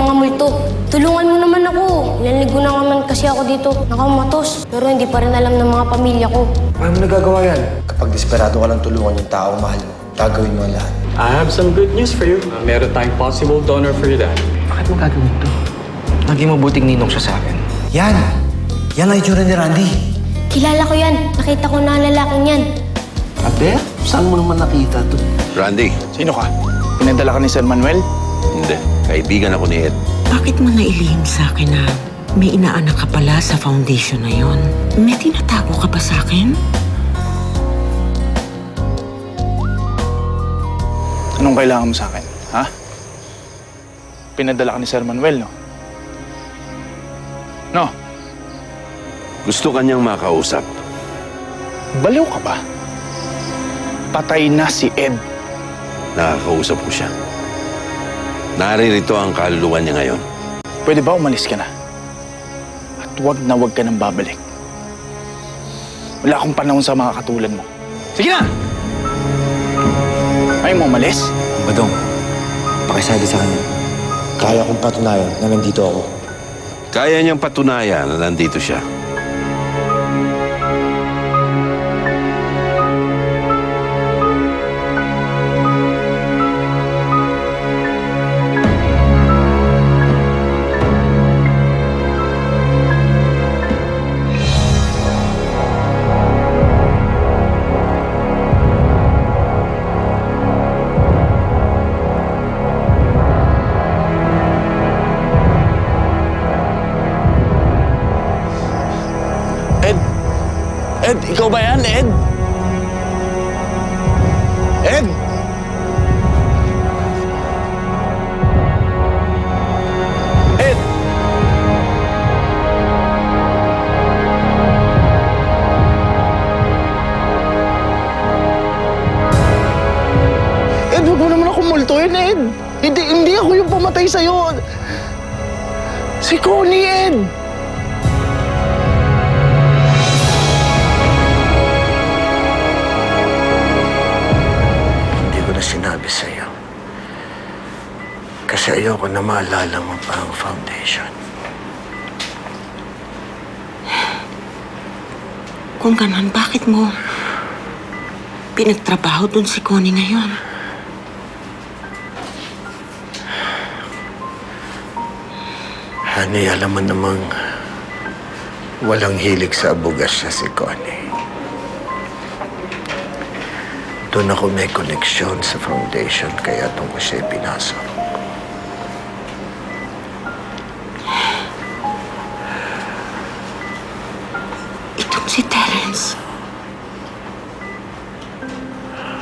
mga multo. Tulungan mo naman ako. Ilang linggo na naman kasi ako dito nakamatos. Pero hindi pa rin alam ng mga pamilya ko. Paano mo nagagawa yan? Kapag desperado ka lang tulungan yung taong mahal mo, gagawin mo ang lahat. I have some good news for you. Meron tayong possible donor for your dad. Bakit mo gagawin to? Naging mabuting ninong siya sa akin. Yan! Yan ang itsura ni Randy. Kilala ko yan. Nakita ko na ang lalaking yan. Ate, saan mo naman nakita to? Randy. Sino ka? Pinadala ka ni Sir Manuel? Hindi. Kaibigan ako ni Ed. Bakit mo nailihim sa akin na may inaanak ka pala sa foundation na yon? May tinatago ka ba sa akin? Anong kailangan mo sa akin, ha? Pinadala ka ni Sir Manuel, no? No? Gusto kanyang makausap. Baliw ka ba? Patay na si Ed. Nakakausap ko siya. Naririto ang kaluluwa niya ngayon. Pwede ba umalis ka na? At wag na wag ka nang babalik. Wala akong panahon sa mga katulad mo. Sige na! Ayaw mo umalis? Badong, pakisabi sa kanya. Kaya kong patunayan na nandito ako. Kaya niyang patunayan na nandito siya. Ed, ikaw ba yan, Ed? Ed! Ed! Ed, huwag mo naman akong multuin, Ed! Hindi ako yung pumatay sa'yo! Si Connie, Ed! Sinabi sa'yo. Kasi ayoko na maalala mo pa ang foundation. Kung ganun, bakit mo pinagtrabaho dun si Connie ngayon? Honey, alam mo namang walang hilig sa abugas siya si Connie. Doon ako may koneksyon sa foundation, kaya doon ko siya pinasok. Itong si Terence.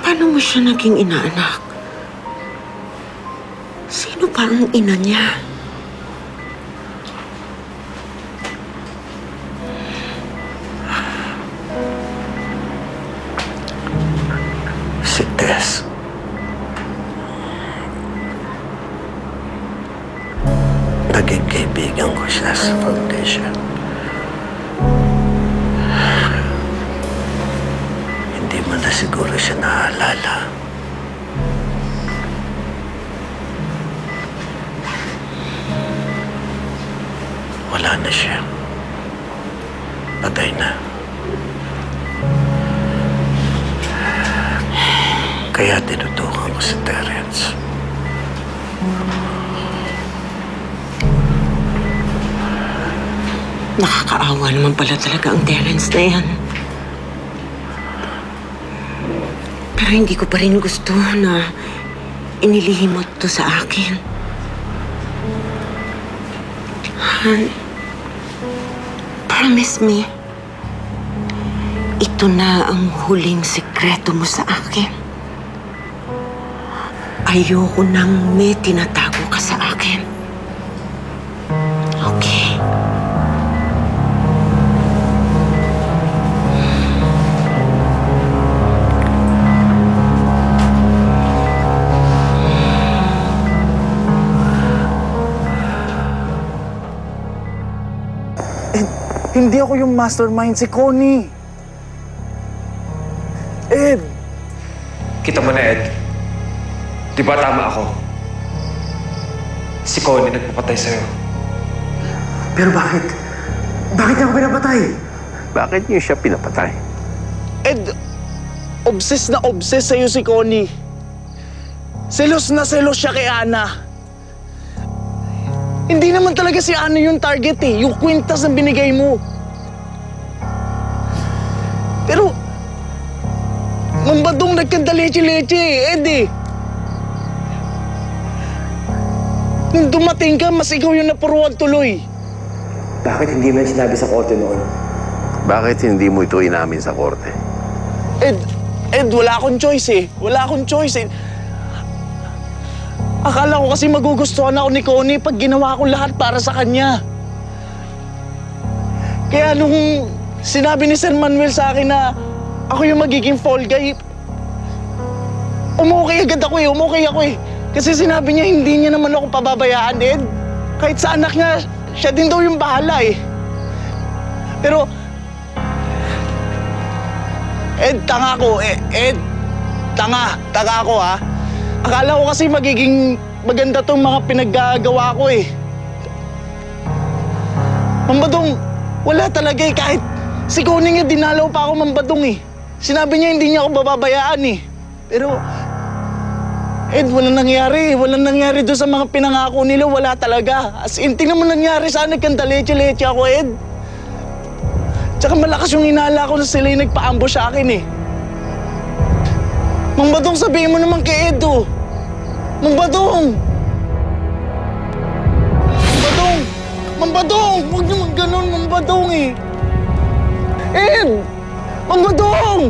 Paano mo siya naging inaanak? Sino pa ang ina niya? Si Tess. Naging kaibigan ko siya sa foundation. Hindi mo na siguro siya naaalala. Wala na siya. Patay na. Kaya tinutukan ko si Terence. Nakakaawa naman pala talaga ang Terence na yan. Pero hindi ko pa rin gusto na inilihim mo to sa akin. Han, promise me, ito na ang huling sikreto mo sa akin. Ayoko nang may tinatago ka sa akin. Okay? Hindi ako yung mastermind, si Connie. Ed! Kita mo na, Ed. Di ba tama ako? Si Connie nagpapatay sa'yo. Pero bakit? Bakit niya ako pinapatay? Bakit niyo siya pinapatay? Ed, obsessed na obsessed sa'yo si Connie. Selos na selos siya kay Ana. Hindi naman talaga si Ana yung target eh, yung kwintas na binigay mo. Pero, mambadong nagkandaleche-leche eh, Ed eh. Nung dumating ka, mas ikaw yung napuruan tuloy. Bakit hindi mo yan sinabi sa korte noon? Bakit hindi mo ito inamin sa korte? Ed, wala akong choice eh. Wala akong choice eh. Akala ko kasi magugustuhan ako ni Connie pag ginawa ko lahat para sa kanya. Kaya nung sinabi ni Sir Manuel sa akin na ako yung magiging fall guy, umukay agad ako eh, umukay ako eh. Kasi sinabi niya hindi niya naman ako pababayaan, Ed. Kahit sa anak niya, siya din daw yung bahala eh. Pero, Ed, tanga ko. Ed, tanga ako ha. Akala ko kasi magiging maganda tong mga pinaggagawa ko eh. Mambadong, wala talaga eh. Kahit si Connie nga dinalaw pa ako Mambadong eh. Sinabi niya hindi niya ako bababayaan eh. Pero, Ed, walang nangyari. Walang nangyari doon sa mga pinangako nila. Wala talaga. As in, tingnan mo nangyari sa akin. Nagkandaleche-leche ako, Ed. Tsaka malakas yung hinala ko na sila yung nagpa-ambush sa akin eh. Mang Badong, sabihin mo naman kay Ed, oh. Mang Badong! Mang Badong! Mang Badong! Huwag naman ganun, Mang Badong eh. Ed! Mang Badong!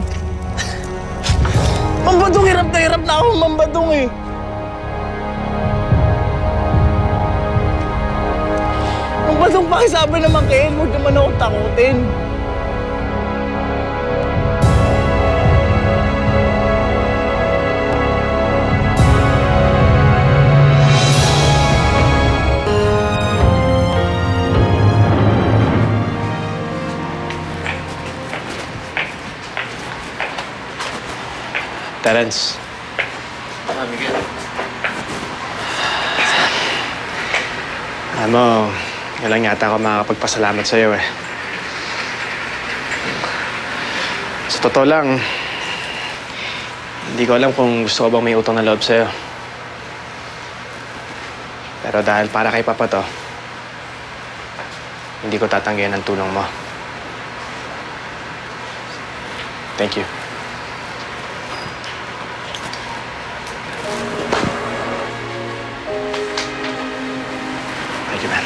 Mang Badong, hirap na ako, Mang Badong eh. Mang Badong, pakisabi naman kay Ed, huwag naman ako takutin. Terence. Miguel. Alam mo, lang yata ako makakapagpasalamat sa'yo eh. Sa totoo lang, hindi ko alam kung gusto ko bang may utang na loob sa'yo. Pero dahil para kay Papa to, hindi ko tatanggihan ang tulong mo. Thank you. Thank you, man.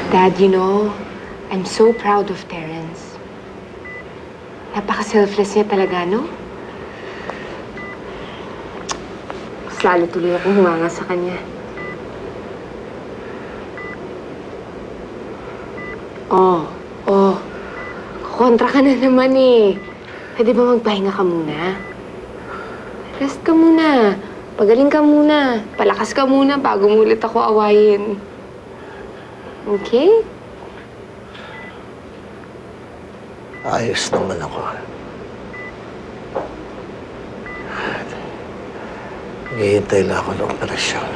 Dad, you know, I'm so proud of Terence. Napaka-selfless niya talaga, no? Mas lalo tuloy akong humanga sa kanya. Kontra ka na naman eh. Pwede ba magpahinga ka muna? Rest ka muna. Pagaling ka muna. Palakas ka muna bago mo ulit ako awayin. Okay? Ayos naman ako. Naghihintay lang ako ng operasyon.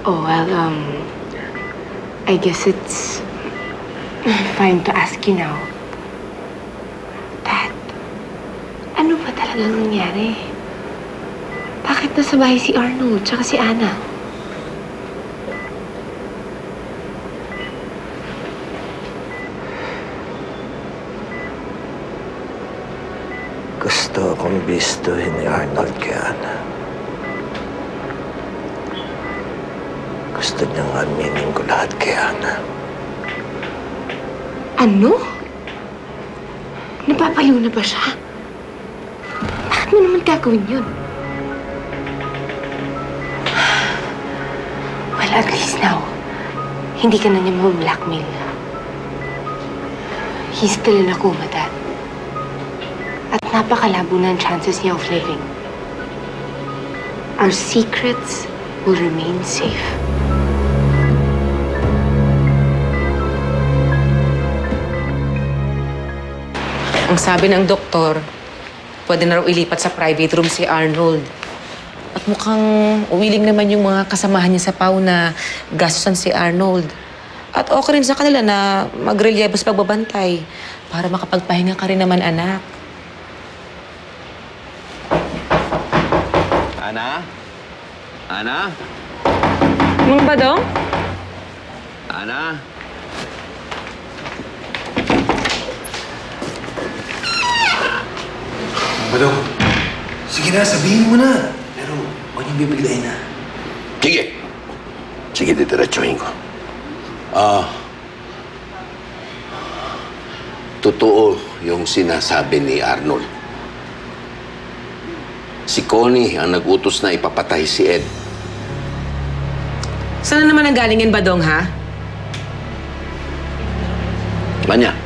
Oh, well, I guess it's fine to ask you now. Dad, ano ba talagang nangyari? Bakit nasa bahay si Arnold tsaka si Ana? Gusto akong bistuhin ni Arnold kay Ana. Gusto niyang aminin ko lahat kay Ana. Ano? Napapaliw na ba siya? Bakit mo naman gagawin yun? Well, at least now, hindi ka na niya ma-blackmail. He's still in a coma, Dad. At napakalabo na ang chances niya of living. Our secrets will remain safe. Ang sabi ng doktor, pwede na raw ilipat sa private room si Arnold. At mukhang willing naman yung mga kasamahan niya sa PAW na gastusan si Arnold. At okay rin sa kanila na magrelyebo sa pagbabantay para makapagpahinga ka rin naman, anak. Ana? Ana? Mga Badong? Ana? Badong, sige na, sabihin mo na. Pero huwag niyong bibiglayin na. Sige. Sige, didiretsuhin ko. Totoo yung sinasabi ni Arnold. Si Connie ang nag-utos na ipapatay si Ed. Saan na naman ang galing yan, Badong, ha? Manya,